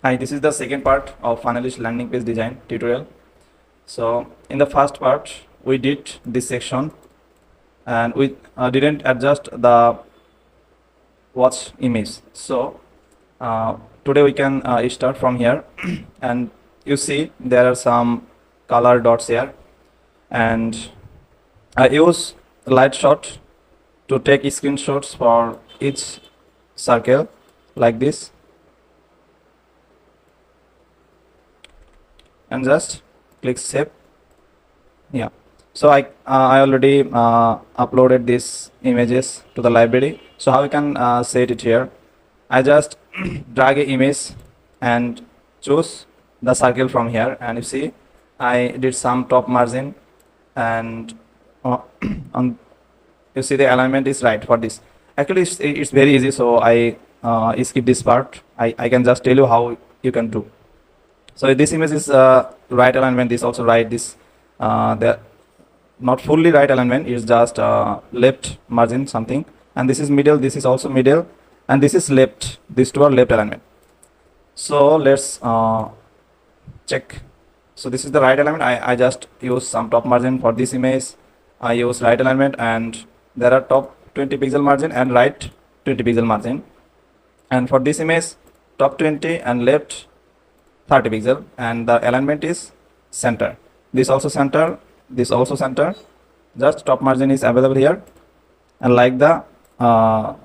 Hi, this is the second part of Funnelish landing page design tutorial. So in the first part, we did this section and we didn't adjust the watch image. So today we can start from here and you see there are some color dots here, and I use light shot to take screenshots for each circle like this, and just click save. Yeah, so I already uploaded these images to the library. So how you can set it here? I just drag an image and choose the circle from here, and you see I did some top margin, and on you see the alignment is right for this. Actually it's very easy, so I skip this part. I can just tell you how you can do. So this image is right alignment, this also right, this the not fully right alignment, is just left margin something, and this is middle, this is also middle, and this is left, these two are left alignment. So let's check. So this is the right alignment. I just use some top margin for this image. I use right alignment, and there are top 20 pixel margin and right 20 pixel margin, and for this image top 20 and left 30 pixel, and the alignment is center. This also center, this also center, just top margin is available here, and like the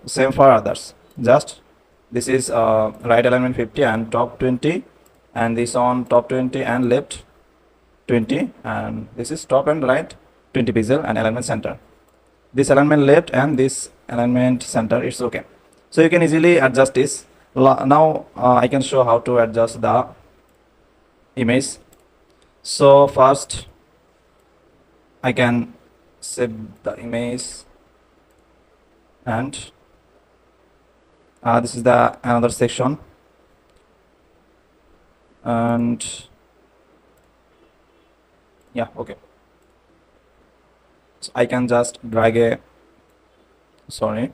same for others. Just this is right alignment 50 and top 20, and this on top 20 and left 20, and this is top and right 20 pixel and alignment center. This alignment left and this alignment center, it's okay. So you can easily adjust this. Now I can show how to adjust the image. So first I can save the image, and this is the another section, and yeah, okay. So I can just drag a, sorry,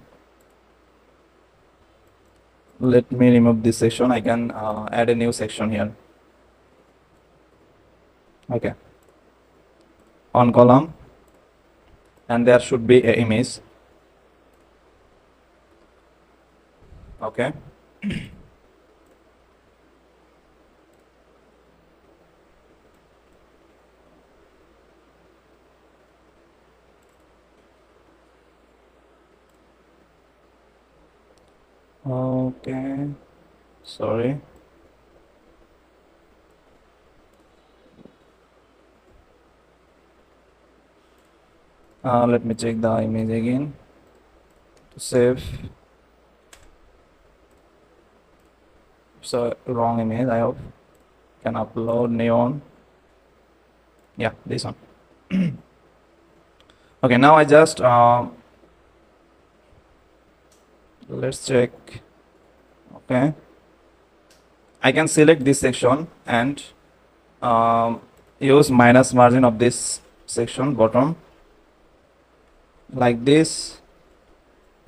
let me remove this section. I can add a new section here. Okay, on column, and there should be a image. Okay, okay, sorry. Let me check the image again to save. So wrong image, I hope. Can upload neon. Yeah, this one. Okay, now I just let's check. Okay, I can select this section and use minus margin of this section bottom like this,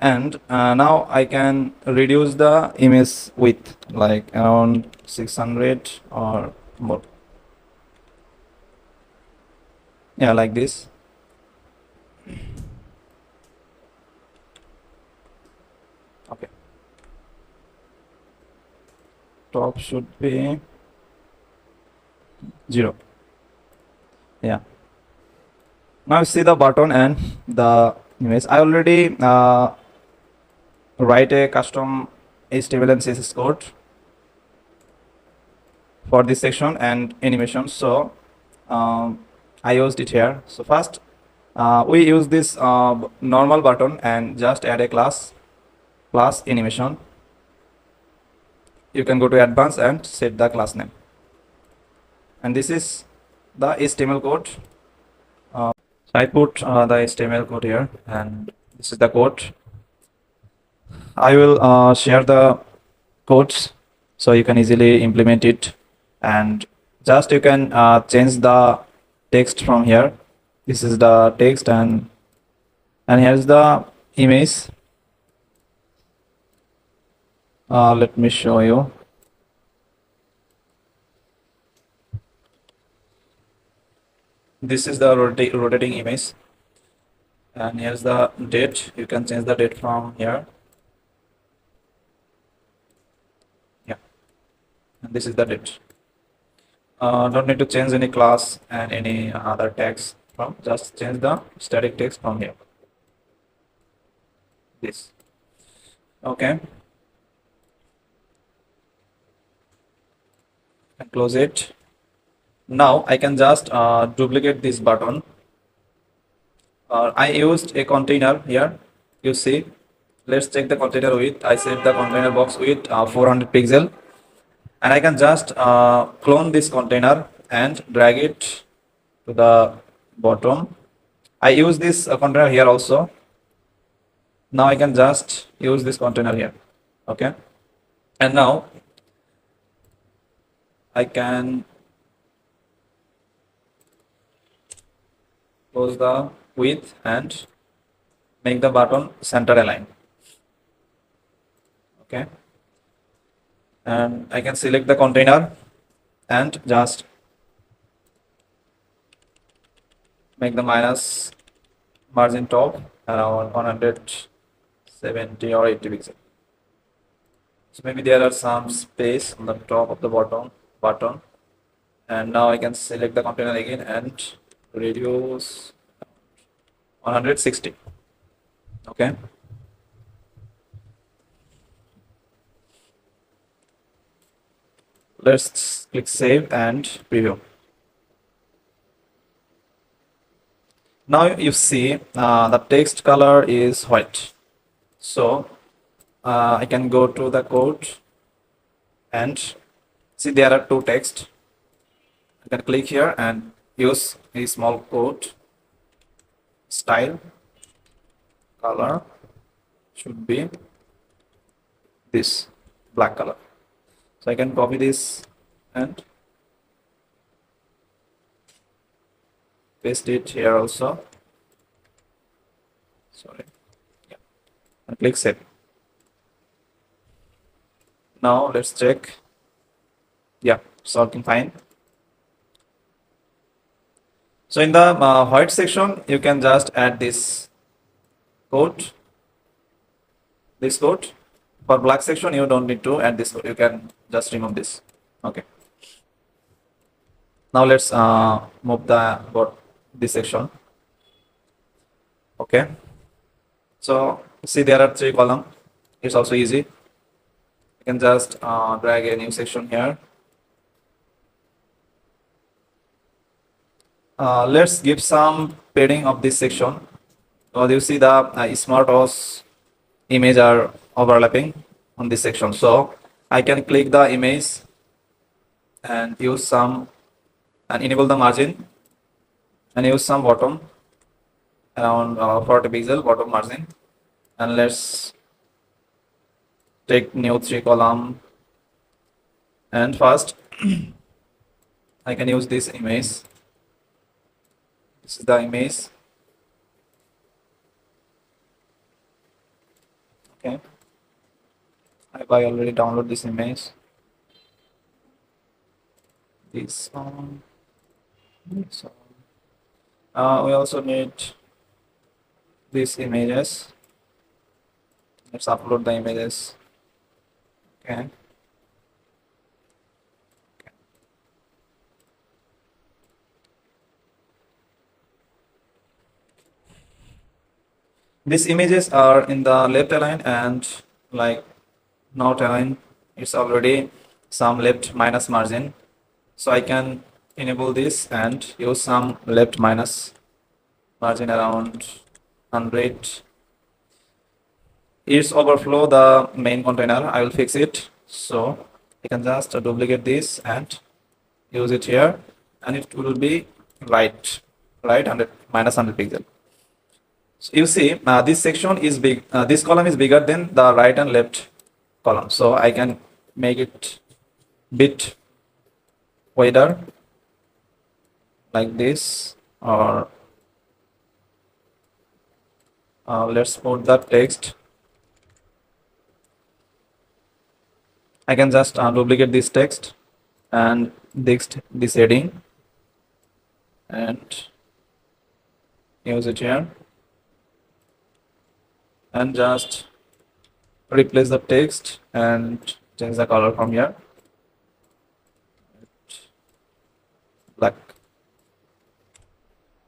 and now I can reduce the image width like around 600 or more. Yeah, like this. Okay, top should be 0. Yeah, now see the button and the image. I already write a custom HTML and CSS code for this section and animation, so I used it here. So first we use this normal button and just add a class animation. You can go to advanced and set the class name, and this is the HTML code. So I put the HTML code here, and this is the code. I will share the codes so you can easily implement it, and just you can change the text from here. This is the text, and here's the image. Let me show you. This is the rotating image, and here's the date. You can change the date from here. Yeah, and this is the date. Don't need to change any class and any other text from, just change the static text from here. This. Okay, and close it. Now I can just duplicate this button. I used a container here. You see, let's check the container width. I set the container box width 400 pixel, and I can just clone this container and drag it to the bottom. I use this container here also. Now I can just use this container here. Okay, and now I can close the width and make the button center align. Okay, and I can select the container and just make the minus margin top around 170 or 80 pixel. So maybe there are some space on the top of the button. And now I can select the container again and reduce 160. Okay. Let's click save and preview. Now you see the text color is white. So I can go to the code and see there are two text. I can click here and use a small code. Style color should be this black color. So I can copy this and paste it here also. Sorry. Yeah. And click save. Now let's check. Yeah, it's working fine. So in the white section, you can just add this code. This code. For black section, you don't need to add this code. You can just remove this. Okay. Now let's move the this section. Okay. So see there are three columns. It's also easy. You can just drag a new section here. Let's give some padding of this section. So you see the smart OS image are overlapping on this section. So I can click the image and use some and enable the margin and use some bottom around 40 pixel bottom margin, and let's take new 3 column, and first I can use this image. This is the image. Okay, I already download this image. This one. So we also need these images. Let's upload the images. Okay. These images are in the left align and like not align. It's already some left minus margin. So I can enable this and use some left minus margin around 100. It's overflow the main container. I will fix it. So I can just duplicate this and use it here, and it will be right 100 minus 100 pixel. So you see this section is big. This column is bigger than the right and left column. So I can make it bit wider like this, or let's put the text. I can just duplicate this text and this heading and use it here and just replace the text and change the color from here, black.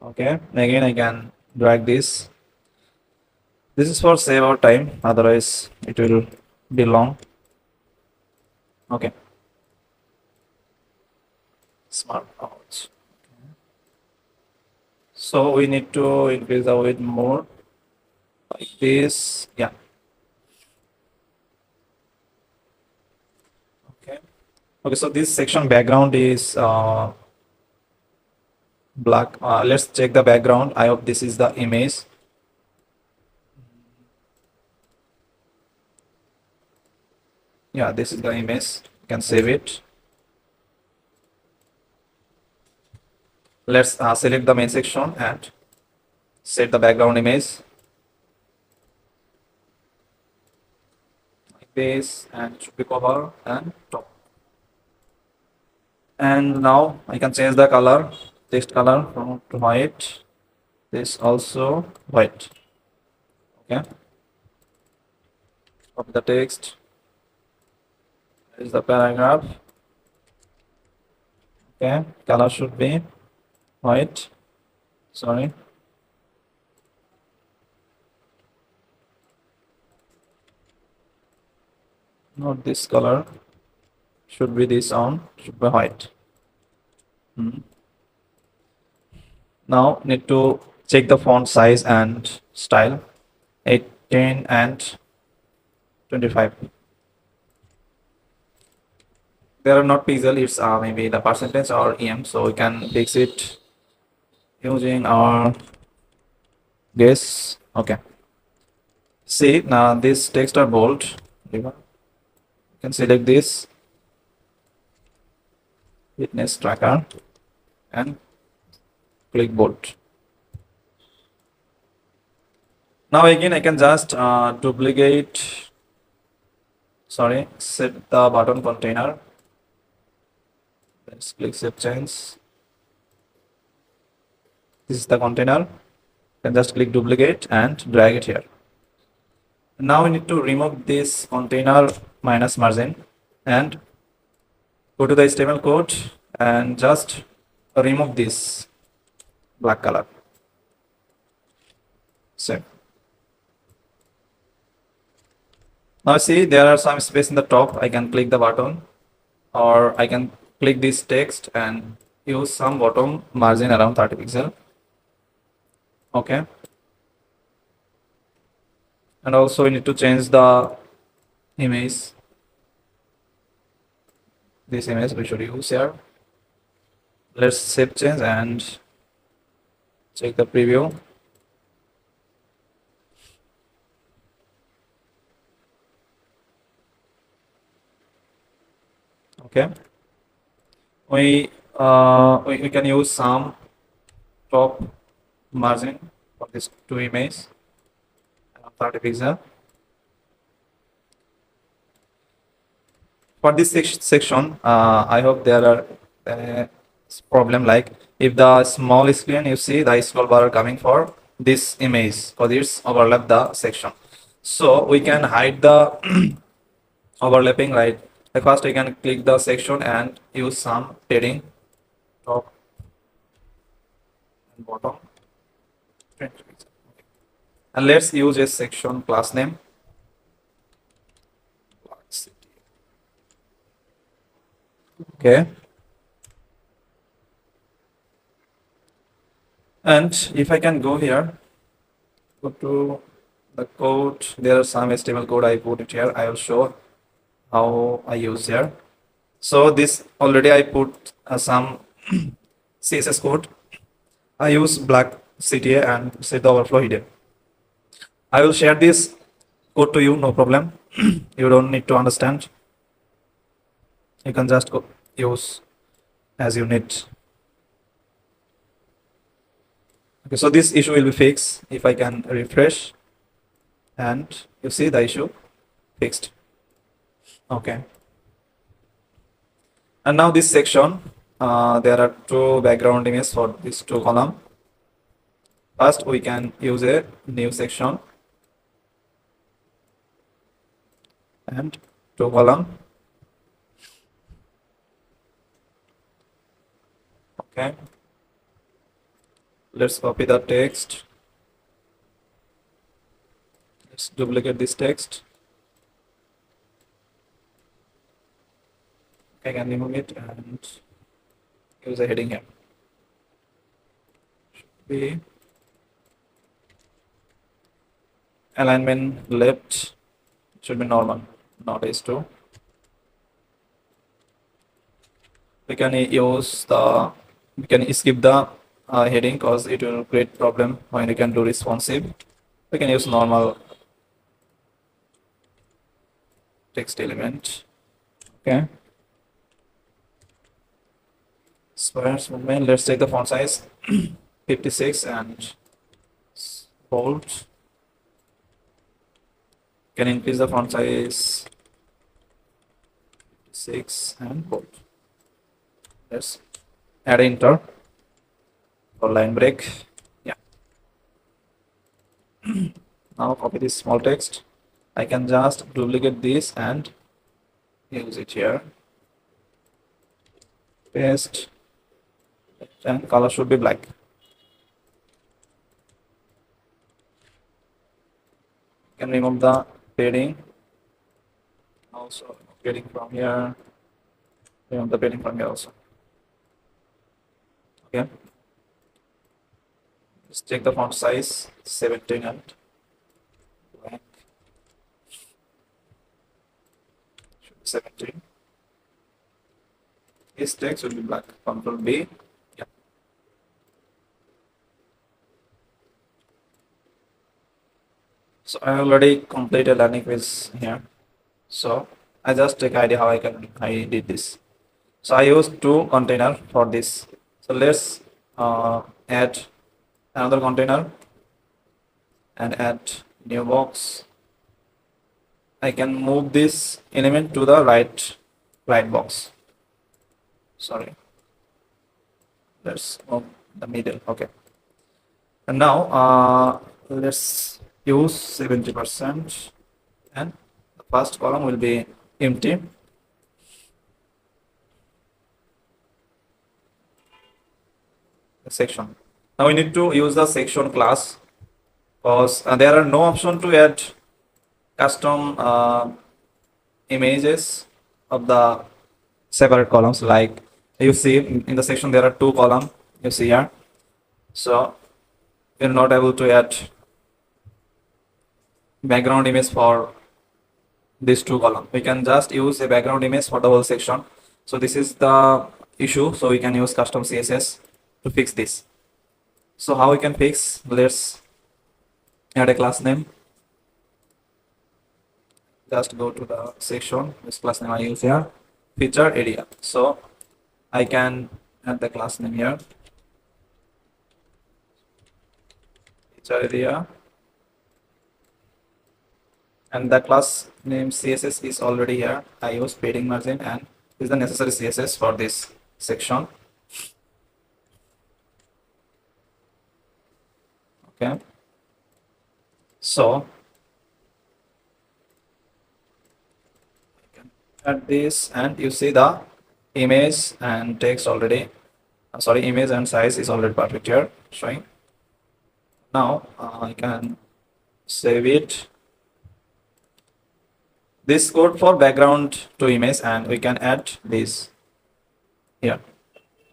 Okay, again I can drag this. This is for save our time, otherwise it will be long. Okay, smart out. So we need to increase the width more, like this. Yeah. Okay. Okay. So this section background is black. Let's check the background. I hope this is the image. Yeah, this is the image. You can save it. Let's select the main section and set the background image like this, and it should be cover and top. And now I can change the color, text color from to white. This also white. Okay. Copy the text. There is the paragraph. Okay. Color should be white. Sorry. Not this color. Should be this on. Should be white. Now need to check the font size and style. 18 and 25. There are not pixel, it's maybe the percentage or em, so we can fix it using our guess. Okay. See, now this text are bold. You can select this fitness tracker and click bold. Now again I can just duplicate, sorry, set the button container. Let's click save change. This is the container. You can just click duplicate and drag it here. Now we need to remove this container minus margin and go to the HTML code and just remove this black color. Save. Now see, there are some space in the top. I can click the button, or I can click this text and use some bottom margin around 30 pixel. Okay. And also we need to change the image. This image we should use here. Let's save change and check the preview. Okay. We can use some top margin for this two images, 30 pixel. For this section, I hope there are problem like if the small screen you see the scroll bar coming for this image, because it's overlap the section. So we can hide the overlapping, right? Like first I can click the section and use some padding, top and bottom. And let's use a section class name. Okay. And if I can go here, go to the code, there are some HTML code I put it here. I will show how I use here. So this already I put some CSS code. I use black CTA and set the overflow hidden. I will share this code to you, no problem. You don't need to understand. You can just go use as you need. Okay, so this issue will be fixed if I can refresh, and you see the issue fixed. Okay. And now this section, there are two background images for these two column. First, we can use a new section and two column. Okay, let's copy the text. Let's duplicate this text. I can remove it and use a heading here. Be alignment left should be normal, not H2. We can use the we can skip the heading because it will create problem when you can do responsive. We can use normal text element. Okay. Squares movement. Let's take the font size 56 and bold. Can increase the font size 6 and bold. Let's add enter for line break. Yeah. Now copy this small text. I can just duplicate this and use it here. Paste and color should be black. Can remove the padding. Also padding from here. Remove the padding from here also. Okay. Let's check the font size 17 and black. Should be 17. This text will be black. Control B. Yeah. So I already completed learning quiz here. So I just take idea how I did this. So I used two container for this. So let's add another container and add new box. I can move this element to the right box. Sorry. Let's move the middle. Okay. And now let's use 70% and the first column will be empty. The section. Now we need to use the section class because there are no option to add custom images of the separate columns. Like you see in the section there are two columns you see here. So we're not able to add background image for these two columns. We can just use a background image for the whole section. So this is the issue. So we can use custom CSS to fix this. So how we can fix? Let's add a class name. Just go to the section. This class name I use here. Feature area. So I can add the class name here. Feature area. And the class name CSS is already here. I use padding margin and is the necessary CSS for this section. Okay. So I can add this and you see the image and text already. Sorry, image and size is already perfect here showing. Now I can save it. This code for background to image and we can add this here.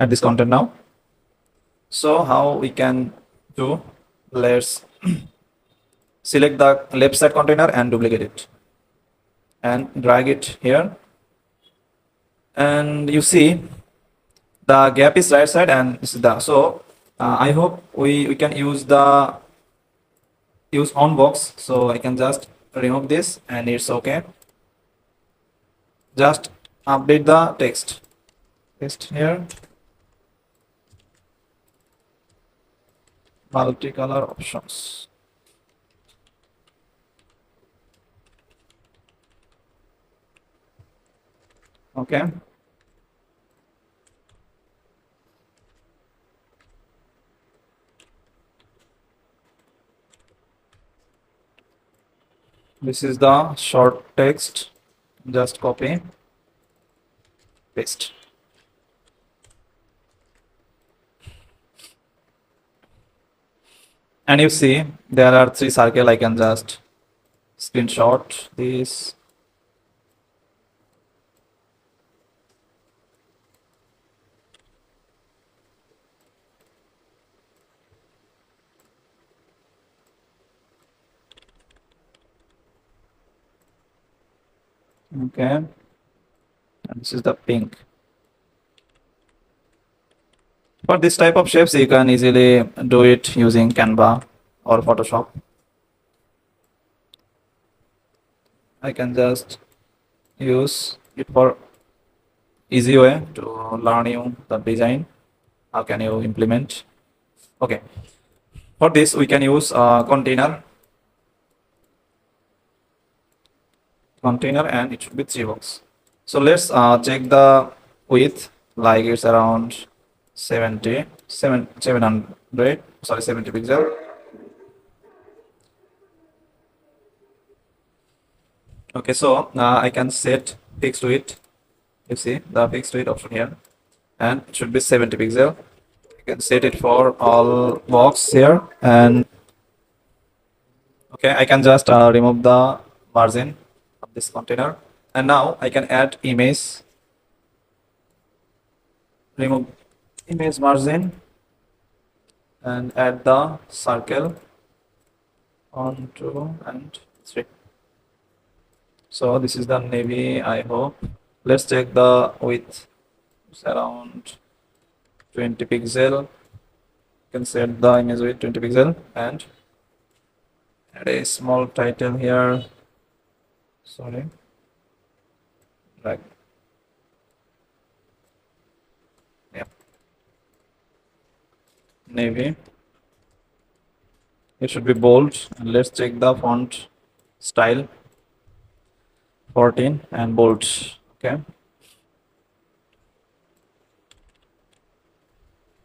Add this content now. So how we can do? Let's select the left side container and duplicate it and drag it here. And you see the gap is right side and this is the so I hope we can use on box. So I can just remove this and it's okay. Just update the text here, multicolor options. Okay. This is the short text. Just copy, paste. And you see there are three circle. I can just screenshot this. Okay, and this is the pink. For this type of shapes, you can easily do it using Canva or Photoshop. I can just use it for easy way to learn you the design. How can you implement? Okay, for this we can use container, and it should be 3 box. So let's check the width, like it's around 700, sorry, 70 pixel. Okay, so I can set fixed width. You see the fixed width option here, and it should be 70 pixel. You can set it for all box here, and okay, I can just remove the margin of this container, and now I can add image, remove image margin, and add the circle on 2 and 3. So this is the navy, I hope. Let's check the width. It's around 20 pixel. You can set the image width 20 pixel and add a small title here. Sorry. Like, yeah. Navy. It should be bold. And let's check the font style. 14 and bold. Okay.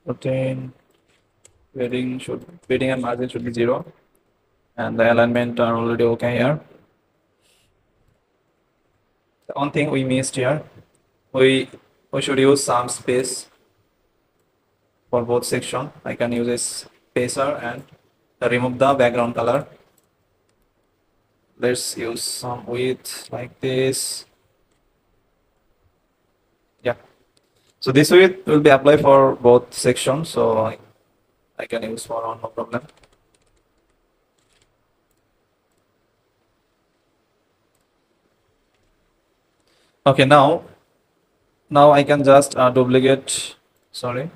14. Padding and margin should be 0. And the alignment are already okay here. The one thing we missed here, we should use some space for both section. I can use a spacer and remove the background color. Let's use some width like this. Yeah. So this width will be applied for both sections, so I can use for one, no problem. Okay, now I can just duplicate. Sorry.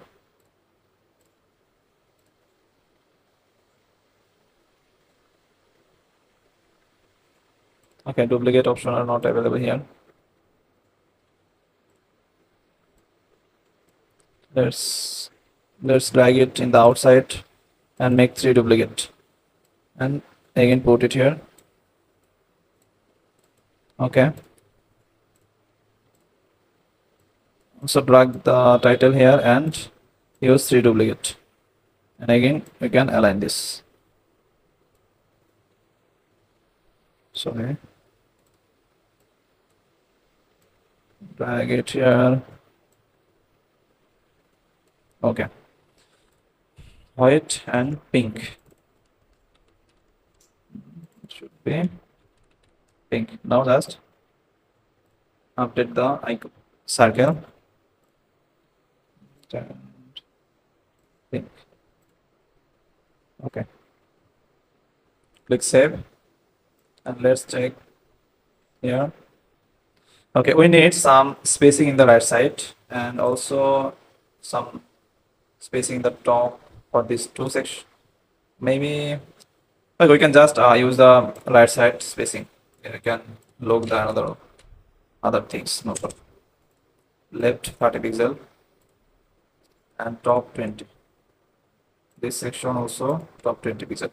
Okay, duplicate option are not available here. Let's drag it in the outside and make 3 duplicate, and again put it here. Okay. So drag the title here and use 3 duplicate, and again we can align this. Sorry. Drag it here. Okay. White and pink. It should be pink. Now just update the icon circle and pink. Okay. Click save, and let's check here. Okay, we need some spacing in the right side and also some spacing in the top for these 2 sections. Maybe we can just use the right side spacing. We can look the other things. No problem. Left 30 pixel and top 20. This section also top 20 pixel.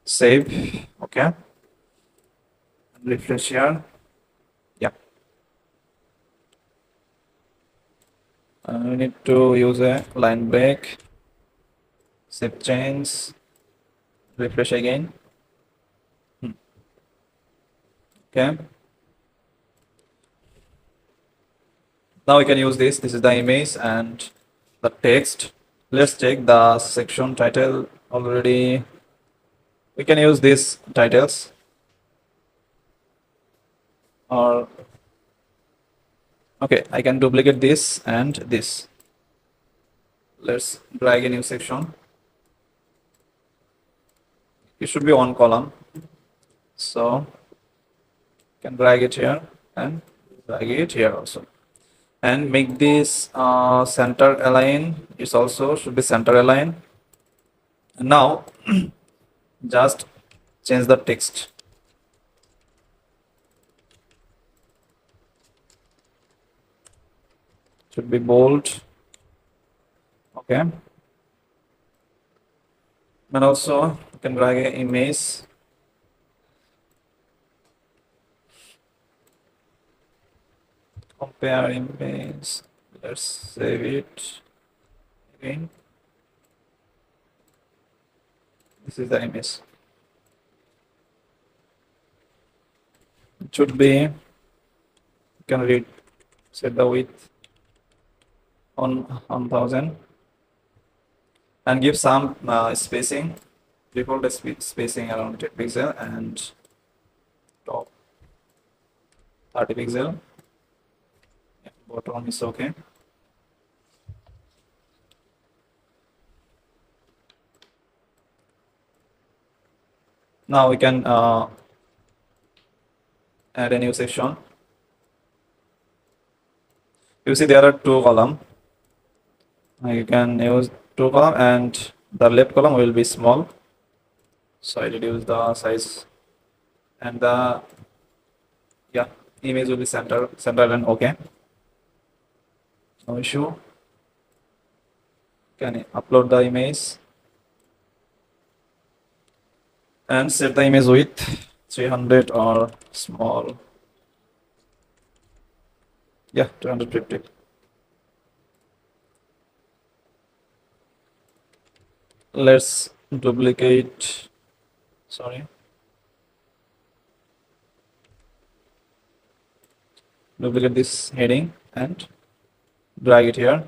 Save. Okay. Refresh here. Yeah. We need to use a line break. Save change. Refresh again. Okay. Now we can use this. This is the image and the text. Let's check the section title already. We can use these titles, or okay, I can duplicate this and this. Let's drag a new section. It should be one column. So can drag it here and drag it here also, and make this center align. It also should be center align. And now just change the text. Should be bold. Okay. And also you can drag an image. Compare image. Let's save it again. This is the image. It should be, you can read, set the width on 1000 and give some spacing, default spacing around 10 pixel and top 30 pixel. Yeah, bottom is okay. Now we can add a new section. You see there are two columns. You can use two column, and the left column will be small. So I reduce the size, and the image will be centered and okay. No issue. Can upload the image and set the image width 300 or small. Yeah, 250. Let's duplicate. Sorry. Duplicate this heading and drag it here,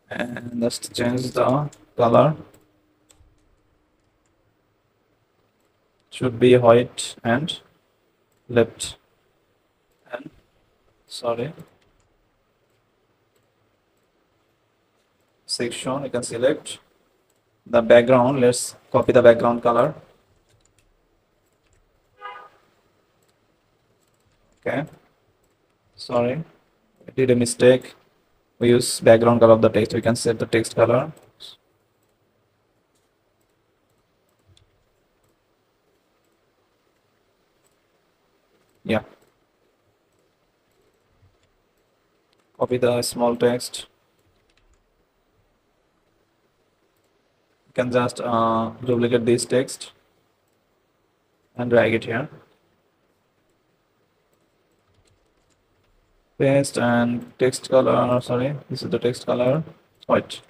and let's change the color. Should be white and left, and sorry, section. You can select the background. Let's copy the background color. Okay, sorry, I did a mistake. We use background color of the text. We can set the text color. Yeah, copy the small text. You can just duplicate this text and drag it here. Paste and text color. Sorry, this is the text color, white.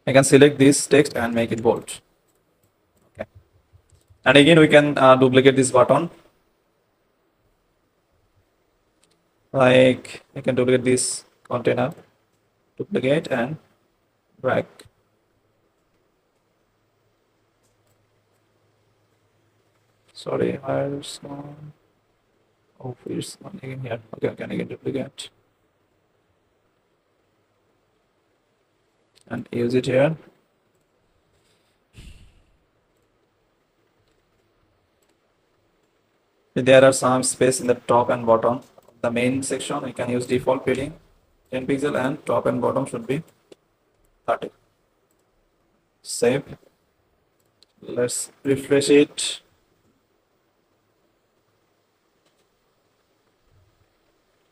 I can select this text and make it bold. Okay. And again, we can duplicate this button. Like I can duplicate this container, duplicate and drag. Sorry, where's gone? Oh, it's one again here. Okay, can again duplicate and use it here. There are some space in the top and bottom. The main section, you can use default padding 10 pixel, and top and bottom should be 30. Save. Let's refresh it.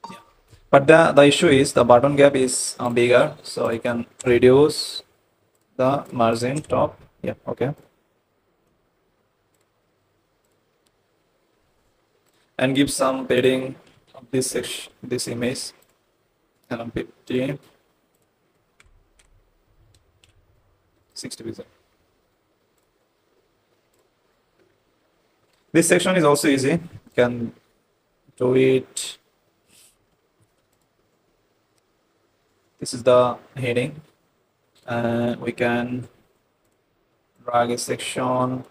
Yeah. But the issue is the bottom gap is bigger, so I can reduce the margin top. Yeah, okay. And give some padding of this section, this image, around 50, 60 pixel. This section is also easy. You can do it. This is the heading. We can drag a section.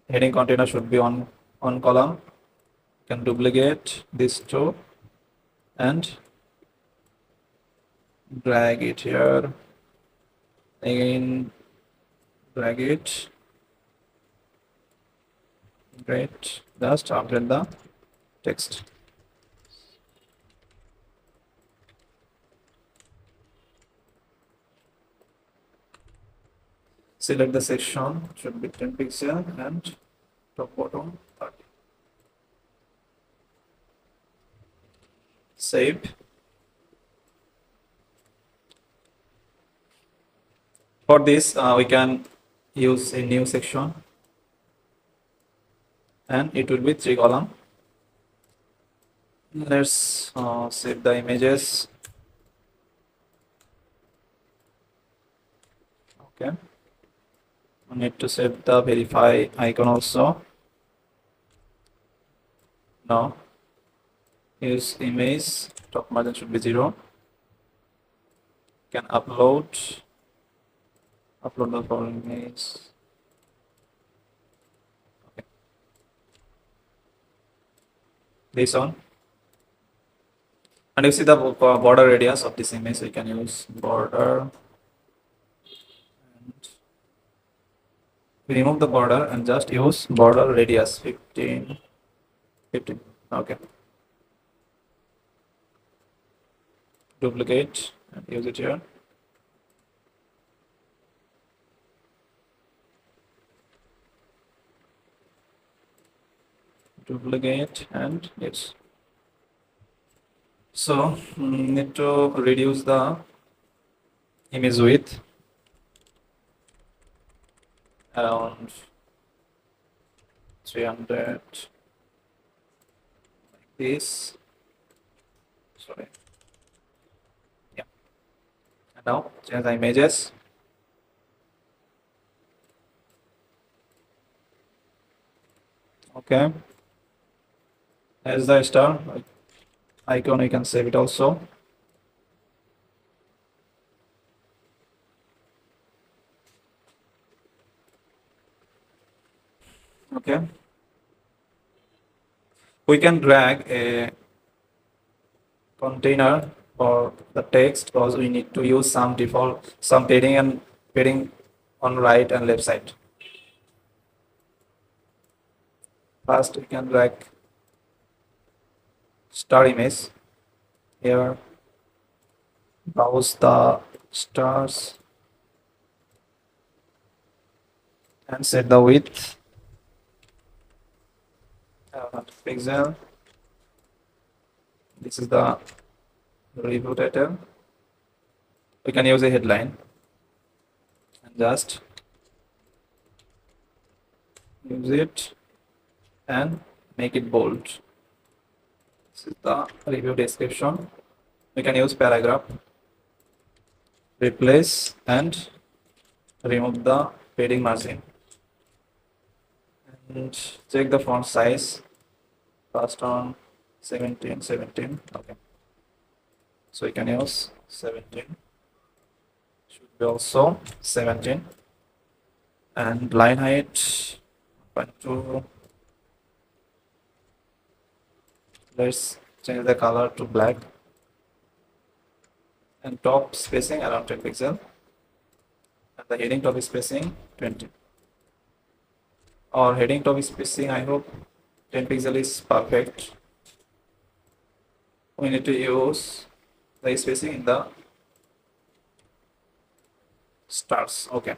Heading container should be on column. You can duplicate this two and drag it here. Again, drag it. Great. Just update the text. Select the section, should be 10 pixel and top bottom 30. Save. For this, we can use a new section and it will be 3 column. Let's save the images. Okay. We need to save the verify icon also. Now use image, top margin should be 0. Can upload the following image. Okay. This one. And you see the border radius of this image, so you can use border. And we remove the border and just use border radius 15. Okay. Duplicate and use it here. Duplicate and yes. So need to reduce the image width around 300 like this. Sorry. Yeah. And now change the images. Okay. As the star icon, you can save it also. Okay. We can drag a container for the text because we need to use some default, some padding on right and left side. First, we can drag star image here, browse the stars and set the width 100 pixel. This is the review title. We can use a headline and just use it and make it bold. This is the review description. We can use paragraph, replace and remove the padding margin. And check the font size. First on 17. Okay. So you can use 17. Should be also 17. And line height 0.2. Let's change the color to black. And top spacing around 10 pixel. And the heading top spacing 20. Or heading top spacing, I hope 10 pixel is perfect. We need to use the spacing in the stars. Okay.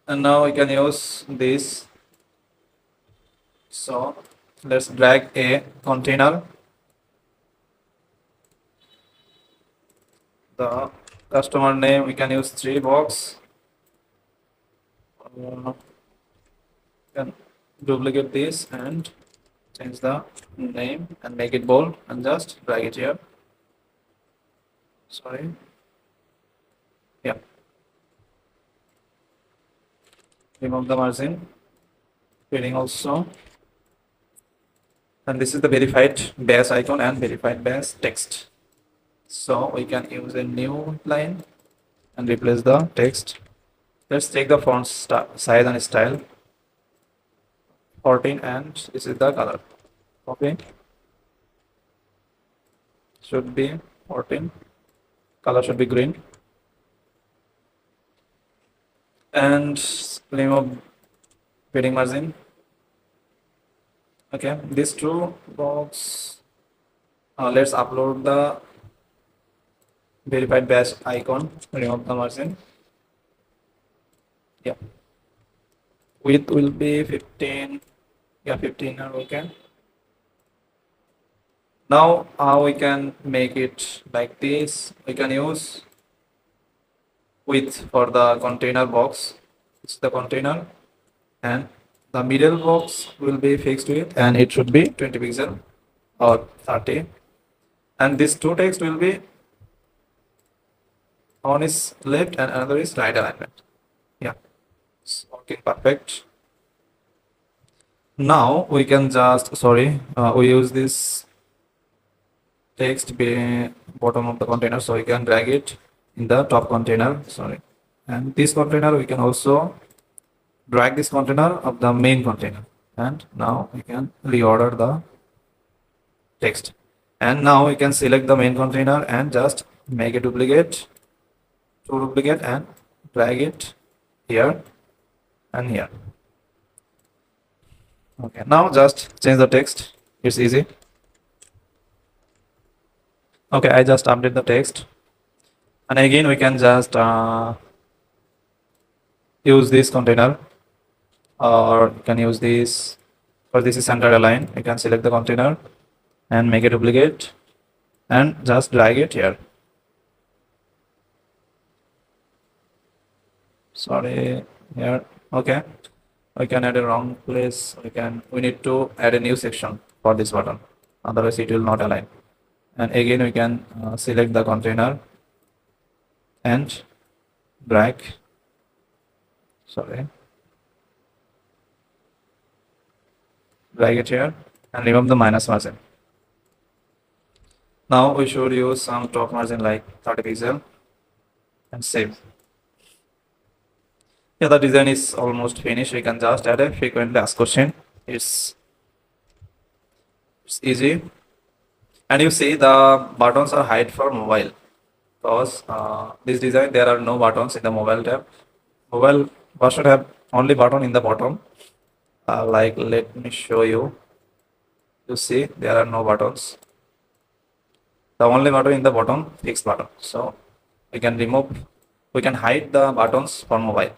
And now we can use this. So let's drag a container. The customer name, we can use 3 box. Can duplicate this and change the name and make it bold and just drag it here. Sorry. Yeah. Remove the margin. Heading also. And this is the verified base icon and verified base text. So we can use a new line and replace the text. Let's take the font size and style 14, and this is the color. Okay, should be 14. Color should be green. And remove padding margin. Okay, these two box. Let's upload the verified batch icon. Remove the margin. Yeah, width will be 15. Yeah, 15 are okay. Now how we can make it like this? We can use width for the container box. It's the container, and the middle box will be fixed width, and it should be 20 pixel or 30. And these two text will be, one is left and another is right alignment. Yeah, it's working perfect. Now we can just, we use this text be bottom of the container, so we can drag it in the top container. And this container we can also drag this container of the main container, and now we can reorder the text. And now we can select the main container and just make a duplicate, to duplicate, and drag it here and here. Okay, now just change the text. It's easy. Okay, I just update the text, and again we can just use this container, or you can use this, or this is center align. You can select the container and make a duplicate and just drag it here. Sorry, here. Okay, we can add a wrong place. We need to add a new section for this button, otherwise it will not align. And again we can select the container and drag, drag it here and remove the minus margin. Now we should use some top margin like 30 pixel and save. Yeah, the design is almost finished. We can just add a frequently asked question. It's easy. And you see the buttons are hide for mobile, because this design there are no buttons in the mobile tab. Mobile version have only button in the bottom. Like, let me show you. You see there are no buttons. The only button in the bottom, fixed button. So we can hide the buttons for mobile.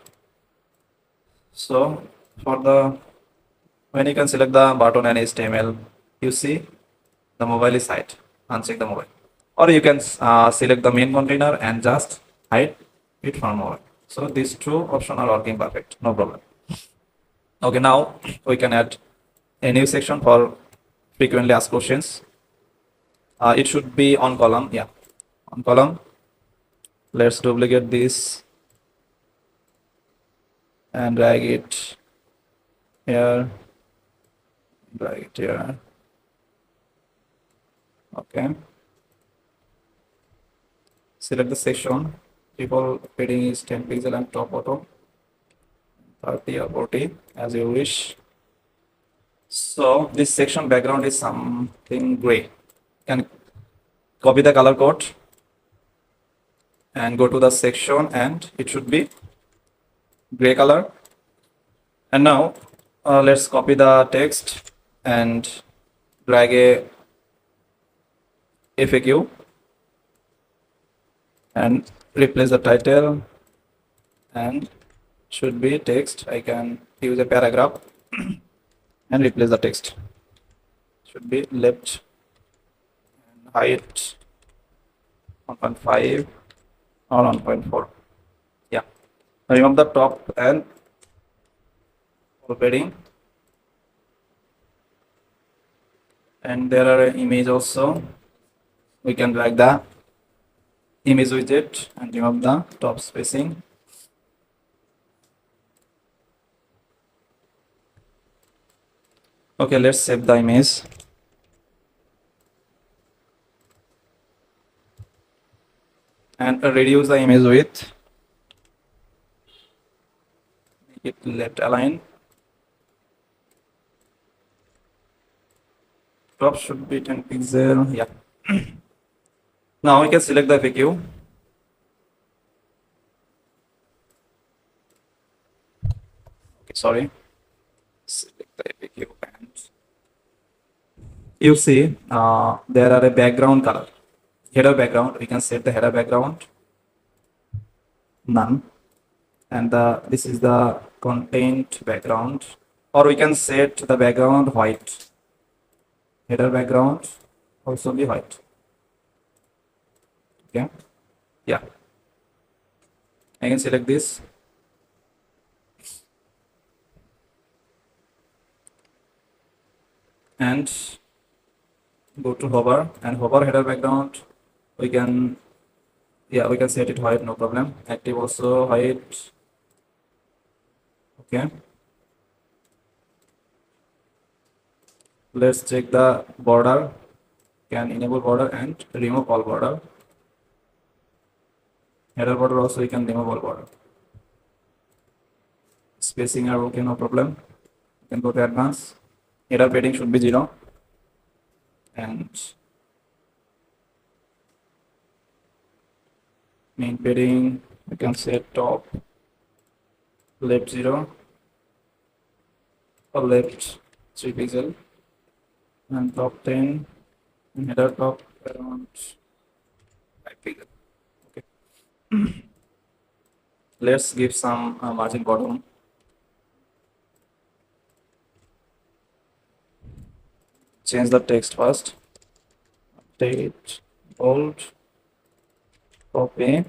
So when you can select the button and HTML, you see the mobile is hide. Uncheck the mobile. Or you can select the main container and just hide it from mobile. So these two options are working perfect, no problem. Okay, now we can add a new section for frequently asked questions. It should be on column. Yeah, on column. Let's duplicate this and drag it here, drag it here. Okay, select the section. Default padding is 10 pixel and top bottom 30 or 40 as you wish. So this section background is something gray. You can copy the color code and go to the section, and it should be gray color. And now let's copy the text and drag a FAQ and replace the title, and should be text. I can use a paragraph and replace the text. Should be left and height 1.5 or 1.4. Yeah, remove the top and padding. And there are an image also. We can drag the image widget and remove the top spacing. Okay, let's save the image. And reduce the image width. Make it left align. Crop should be 10 pixel. Yeah. Now we can select the FAQ. Okay, sorry. Select the FAQ and you see there are a background color. Header background. We can set the header background none, and this is the content background, or we can set the background white. Header background also be white. Okay. Yeah. I can select this. And go to hover and hover header background. We can, yeah, we can set it white, no problem. Active also white. Okay. Let's check the border. Can enable border and remove all border. Header border also you can remove all border. Spacing are okay, no problem. You can go to advanced. Header padding should be 0. And main padding, we can set top left 0 or left 3 pixel, and top 10, and header top around 5 pixel. Okay. Let's give some margin bottom. Change the text first. Update, bold, copy,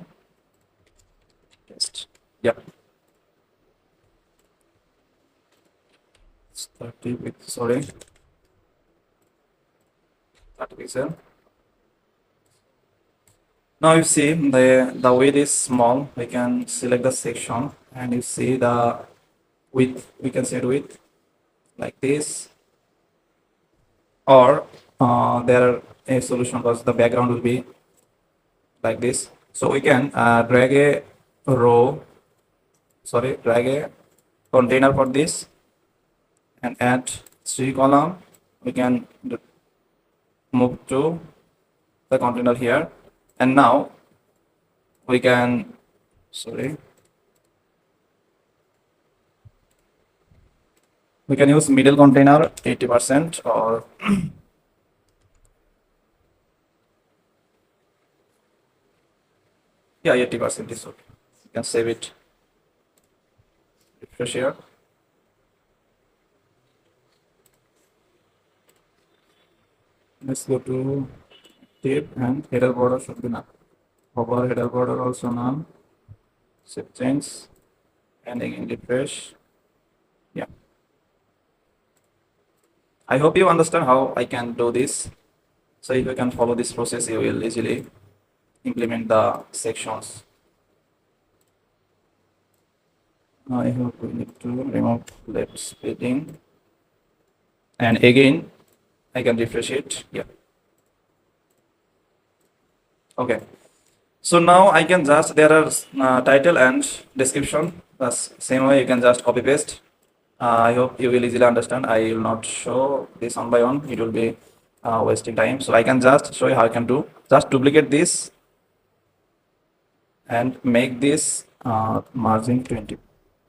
paste. Yeah. It's 30 pixel, sorry. 30 pixel. Now you see the width is small. We can select the section and you see the width. We can set width like this, or there are a solution because the background will be like this. So we can drag a row, sorry, drag a container for this and add 3 column. We can move to the container here, and now we can, sorry, we can use middle container 80% or yeah, 80% is okay. You can save it. Refresh here. Let's go to tip and header border should be none. Hover header border also none. Save change and again refresh. Yeah. I hope you understand how I can do this. So if you can follow this process, you will easily implement the sections. I hope we need to remove left splitting. And again, I can refresh it. Yeah. Okay. So now I can just, there are title and description. That's same way you can just copy paste. I hope you will easily understand. I will not show this one by one. It will be wasting time. So I can just show you how I can do. Just duplicate this and make this margin 20.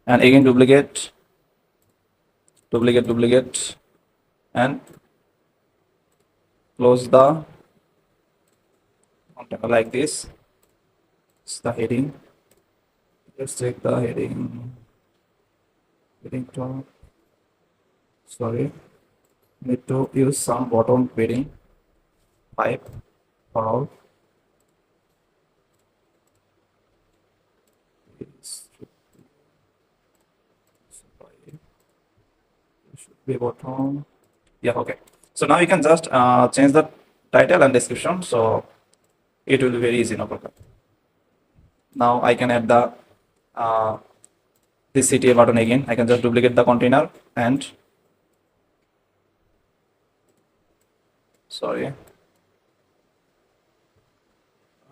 And again duplicate, duplicate, and close the container like this. It's the heading. Let's check the heading. Heading top. Sorry. Need to use some bottom padding. 5 for all. Should be bottom. Yeah, okay. So now you can just change the title and description. So it will be very easy, no problem. Now I can add the this CTA button again. I can just duplicate the container and Sorry,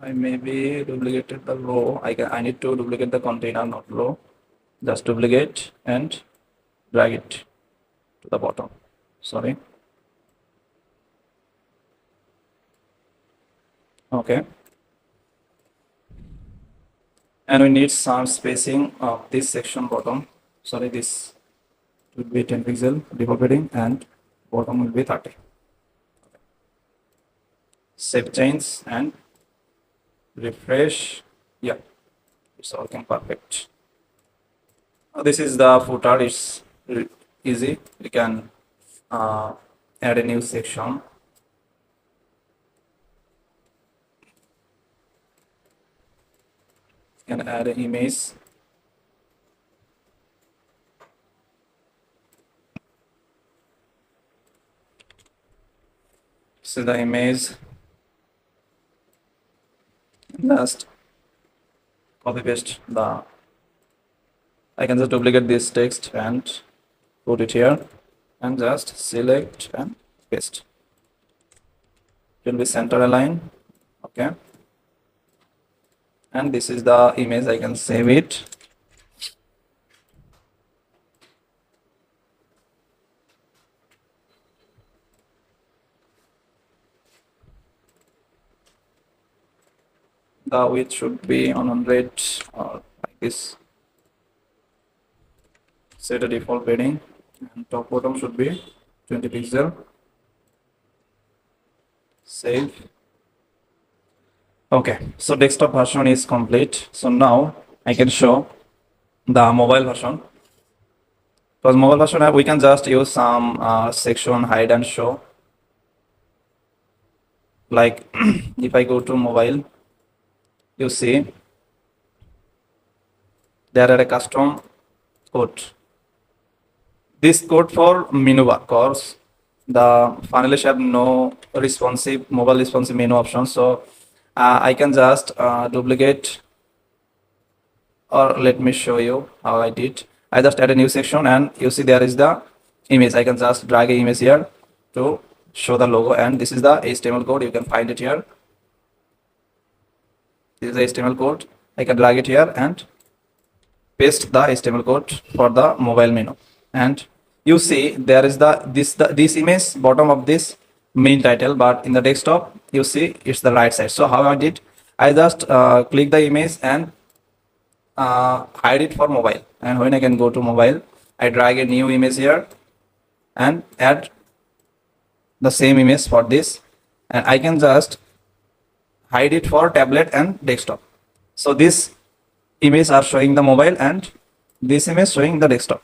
I maybe duplicated the row. I need to duplicate the container, not row. Just duplicate and drag it to the bottom. Sorry. Okay. And we need some spacing of this section bottom. Sorry, this will be 10 pixel default padding and bottom will be 30. Save change and refresh. Yeah, it's working perfect. This is the footer. It's easy. We can add a new section. You can add an image. This is the image. Just copy paste the. I can just duplicate this text and put it here and just select and paste. It will be center align. Okay. And this is the image. I can save it. The width should be on 100 or like this. Set a default padding and top bottom should be 20 pixel. Save. Okay, so desktop version is complete. So now I can show the mobile version. Because mobile version we can just use some section hide and show. Like if I go to mobile, you see there are a custom code. This code for menu bar, course the Funnelish have no responsive mobile responsive menu option. So I can just duplicate, or let me show you how I did. I just add a new section and you see there is the image. I can just drag an image here to show the logo, and this is the HTML code. You can find it here. This is the HTML code. I can drag it here and paste the HTML code for the mobile menu, and you see there is this image bottom of this main title, but in the desktop you see it's the right side. So how I did, I just click the image and hide it for mobile, and when I can go to mobile, I drag a new image here and add the same image for this, and I can just hide it for tablet and desktop. So this image are showing the mobile and this image showing the desktop.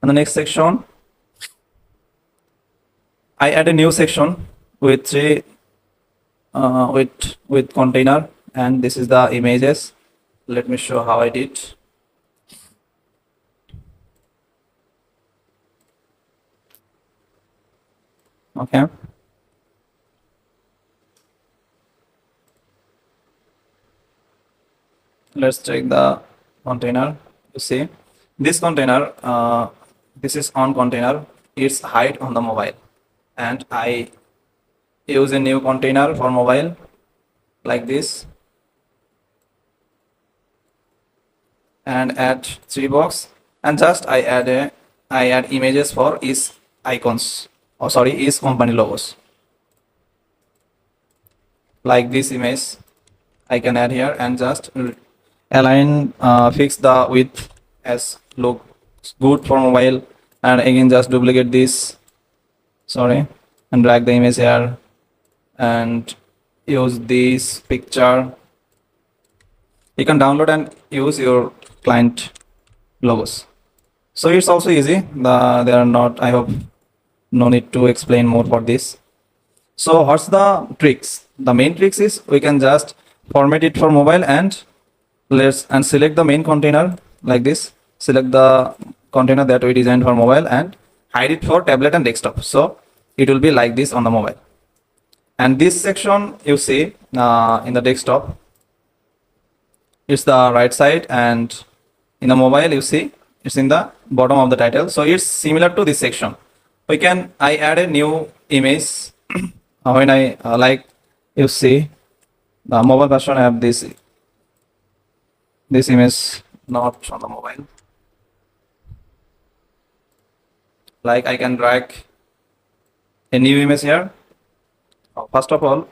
And the next section, I add a new section with three with container, and this is the images. Let me show how I did. Okay. Let's check the container. You see this container, this is on container, it's hide on the mobile, and I use a new container for mobile like this and add three box, and just I add images for each icons, or sorry, each company logos. Like this image I can add here and just align, fix the width as looks good for mobile, and again just duplicate this, sorry, and drag the image here and use this picture. You can download and use your client logos. So it's also easy. They are not, I hope no need to explain more for this. So what's the tricks? The main tricks is we can just format it for mobile and select the main container like this. Select the container that we designed for mobile and hide it for tablet and desktop. So it will be like this on the mobile. And this section you see in the desktop, it's the right side, and in the mobile you see it's in the bottom of the title. So it's similar to this section. I add a new image when I like, you see the mobile version have this image not on the mobile. Like I can drag a new image here. First of all,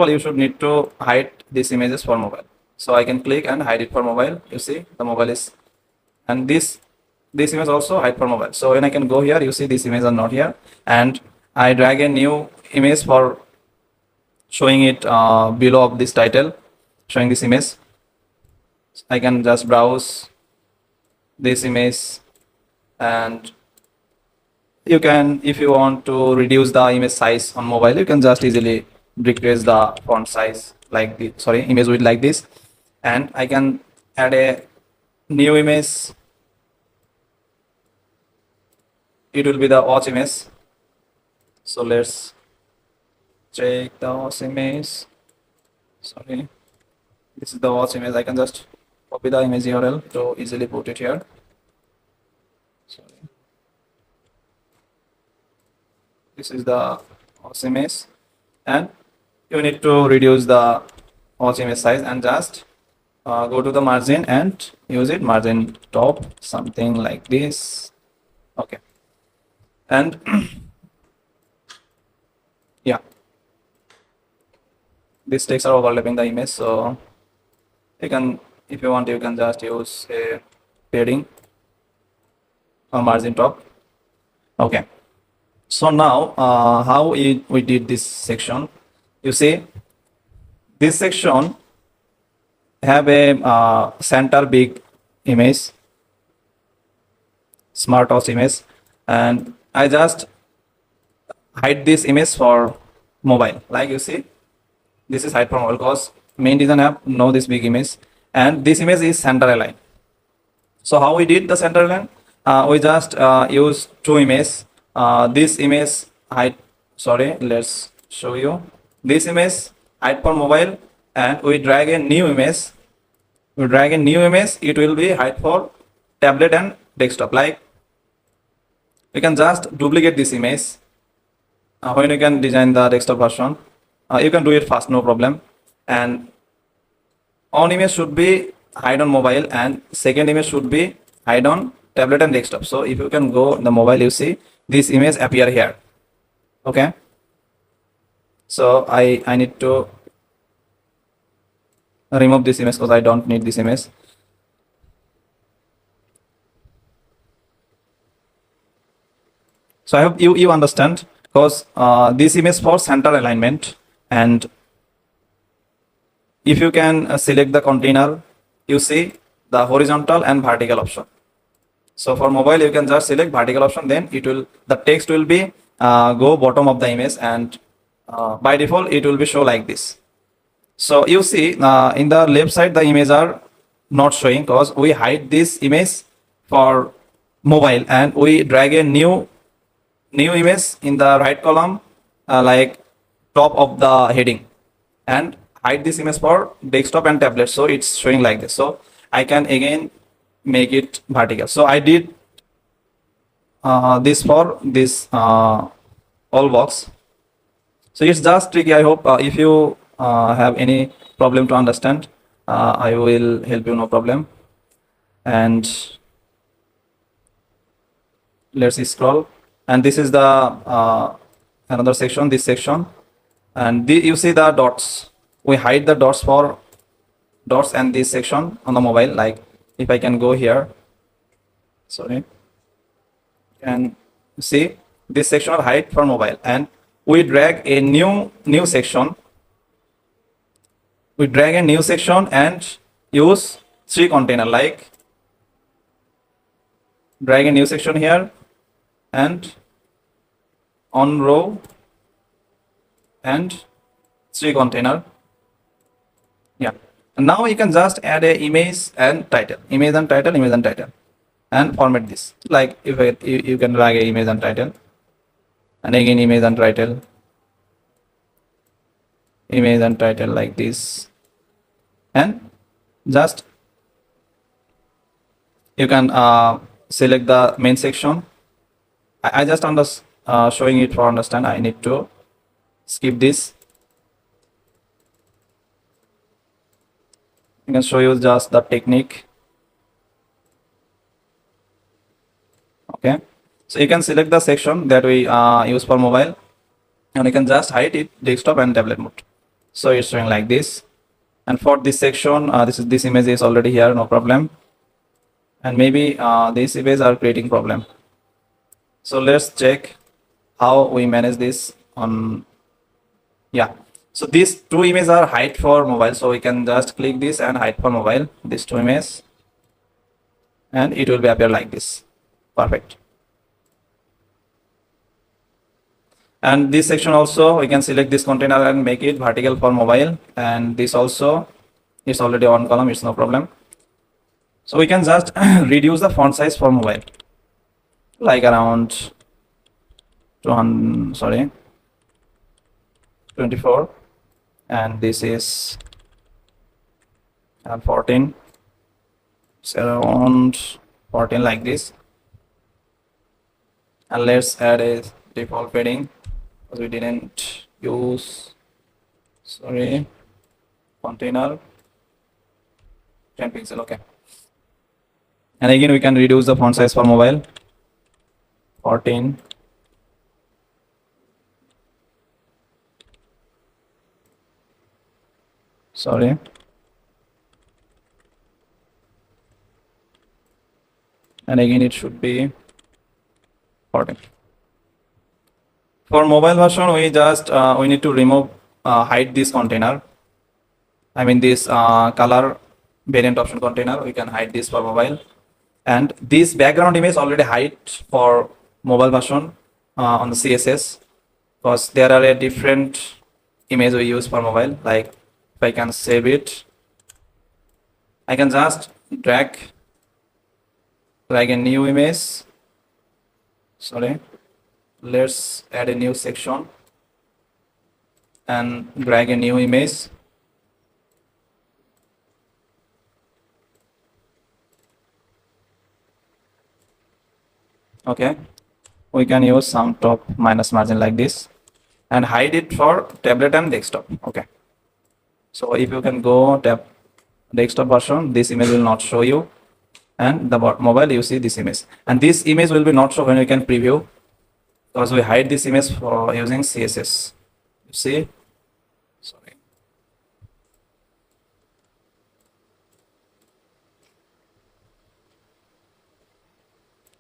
you should need to hide these images for mobile. So I can click and hide it for mobile. You see the mobile is, and this image also hide for mobile. So when I can go here, you see these images are not here, and I drag a new image for showing it below of this title, showing this image. I can just browse this image, and you can, if you want to reduce the image size on mobile, you can just easily decrease the font size like the image width like this, and I can add a new image. It will be the watch image. So let's check the watch image. This is the watch image. I can just copy the image URL to easily put it here. This is the watch image, and you need to reduce the watch image size and just go to the margin and use it margin top, something like this. Okay, and yeah, these text are overlapping the image, so you can, if you want, you can just use a padding or margin top. Okay, so now how we did this section. You see this section have a center big image, smart watch image, and I just hide this image for mobile. Like you see, this is hide for mobile because main doesn't have no this big image, and this image is center align. So how we did the center align? We just use two images. This image hide. Let's show you this image hide for mobile, and we drag a new image. It will be hide for tablet and desktop. Like you can just duplicate this image when you can design the desktop version. You can do it fast, no problem. And one image should be hide on mobile, and second image should be hide on tablet and desktop. So if you can go the mobile, you see this image appear here. Okay, so I need to remove this image because I don't need this image. So I hope you understand, because this image for center alignment, and if you can select the container, you see the horizontal and vertical option. So for mobile, you can just select vertical option, then the text will be go bottom of the image, and by default it will be show like this. So you see in the left side the image are not showing because we hide this image for mobile, and we drag a new image in the right column, like top of the heading, and hide this image for desktop and tablet, so it's showing like this. So I can again make it vertical. So I did this for this all box. So it's just tricky. I hope if you have any problem to understand, I will help you, no problem. And let's scroll, and this is the another section, this section, and you see the dots. We hide the dots for dots and this section on the mobile. Like if I can go here, and see this section of hide for mobile, and we drag a new section. We drag a new section and use three container, like drag a new section here and on row and three container. Yeah, and now you can just add a image and title, and format this. Like if you can drag a image and title, and again image and title like this, and just you can select the main section. I just showing it for understand. I need to skip this. I can show you just the technique. Okay, so you can select the section that we use for mobile, and you can just hide it desktop and tablet mode. So it's showing like this. And for this section, this image is already here, no problem. And maybe these images are creating problem. So let's check how we manage this on. Yeah, so these two images are hide for mobile, so we can just click this and hide for mobile, these two images, and it will be appear like this. Perfect. And this section also, we can select this container and make it vertical for mobile, and this also is already on column, it's no problem. So we can just reduce the font size for mobile, like around 200, sorry, 24, and this is 14. It's around 14 like this. And let's add a default padding because we didn't use, sorry, container 10 pixel. Okay, and again we can reduce the font size for mobile 14. Sorry, and again it should be 14. For mobile version, we just we need to remove hide this container. I mean this color variant option container. We can hide this for mobile, and this background image already hide for mobile version on the CSS, because there are a different image we use for mobile. Like if I can save it, I can just drag a new image. Sorry, let's add a new section and drag a new image. Okay, we can use some top minus margin like this and hide it for tablet and desktop. Okay, so if you can go tab desktop version, this image will not show you, and the mobile you see this image, and this image will be not show when you can preview, because we hide this image for using CSS. You see, sorry.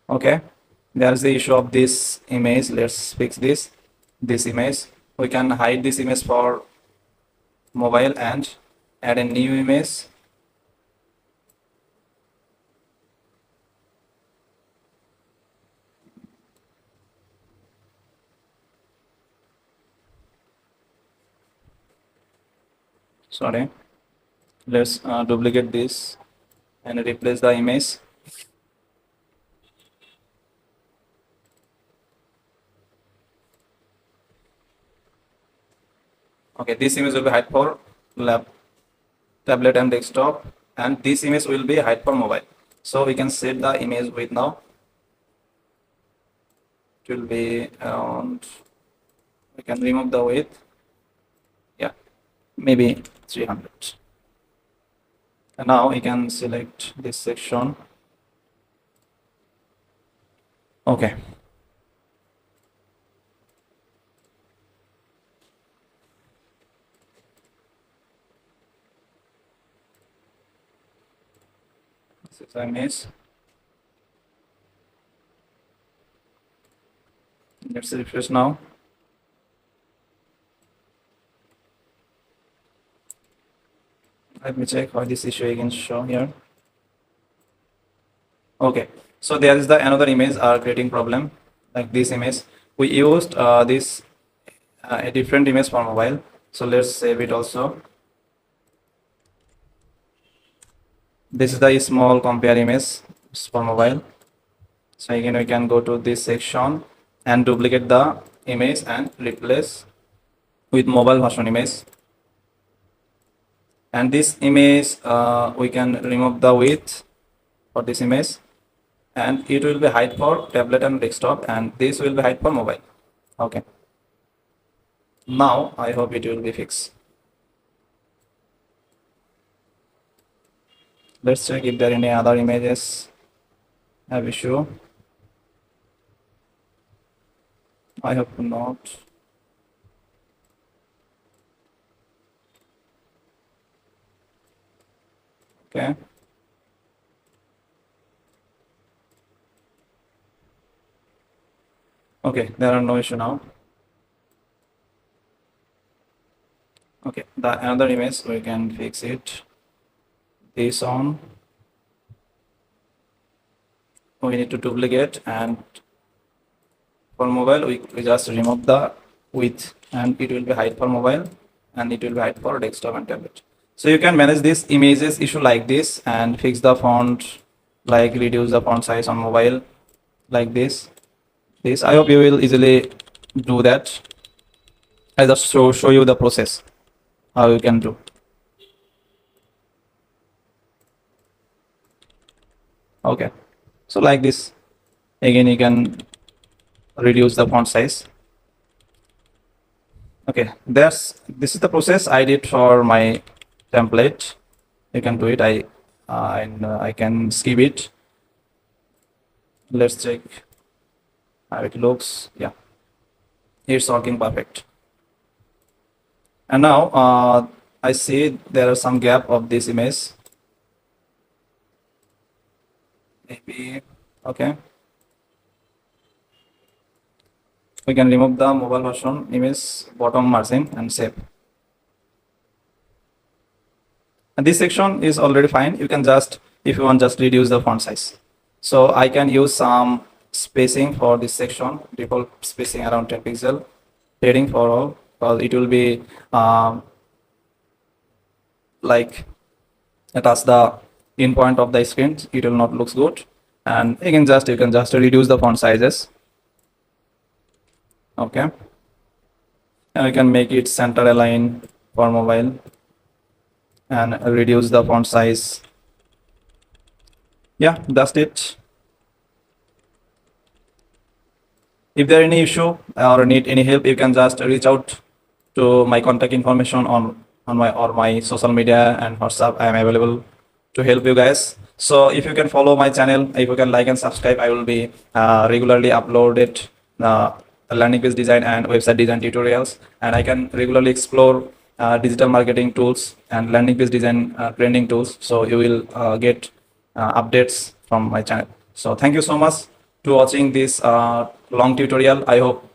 Okay, there's the issue of this image. Let's fix this image. We can hide this image for mobile and add a new image. Sorry, let's duplicate this and replace the image. Okay, this image will be hide for tablet and desktop, and this image will be hide for mobile. So we can set the image width now. It will be around, we can remove the width, yeah, maybe 300. And now we can select this section. Okay, this is the image. Let's refresh now. Let me check how this issue again show here. Okay, so there is the another image creating problem, like this image. We used this a different image for mobile, so let's save it also. This is the small compare image for mobile. So again we can go to this section and duplicate the image and replace with mobile version image. And this image we can remove the width for this image, and it will be hide for tablet and desktop, and this will be hide for mobile. Okay, Now I hope it will be fixed. Let's check if there are any other images have issue. I hope not. Okay. Okay, there are no issue now. Okay, the another image we can fix it. This on. We need to duplicate, and for mobile we just remove the width and it will be hide for mobile and it will be hide for desktop and tablet. So you can manage this images issue like this and fix the font, like reduce the font size on mobile like this. I hope you will easily do that. I just show you the process how you can do. Okay, so like this again you can reduce the font size. Okay, this is the process I did for my template. You can do it. I can skip it. Let's check how it looks. Yeah, it's working perfect. And now I see there are some gap of this image. Maybe okay. We can remove the mobile version image bottom margin and save. And this section is already fine. You can just, if you want, just reduce the font size. So I can use some spacing for this section, default spacing around 10 pixel, heading for all, because it will be like attach the in point of the screen. It will not looks good. And you can just reduce the font sizes. Okay. And you can make it center align for mobile and reduce the font size. Yeah, that's it. If there any issue or need any help, you can just reach out to my contact information on my social media and WhatsApp. I am available to help you guys. So if you can follow my channel, if you can like and subscribe, I will be regularly uploaded landing page design and website design tutorials, and I can regularly explore digital marketing tools and landing page design trending tools. So you will get updates from my channel. So thank you so much to watching this long tutorial. I hope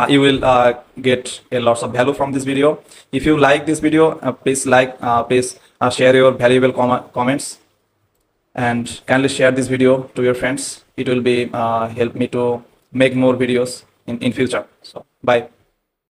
you will get a lot of value from this video. If you like this video, please please share your valuable comments and kindly share this video to your friends. It will be help me to make more videos in future. So bye.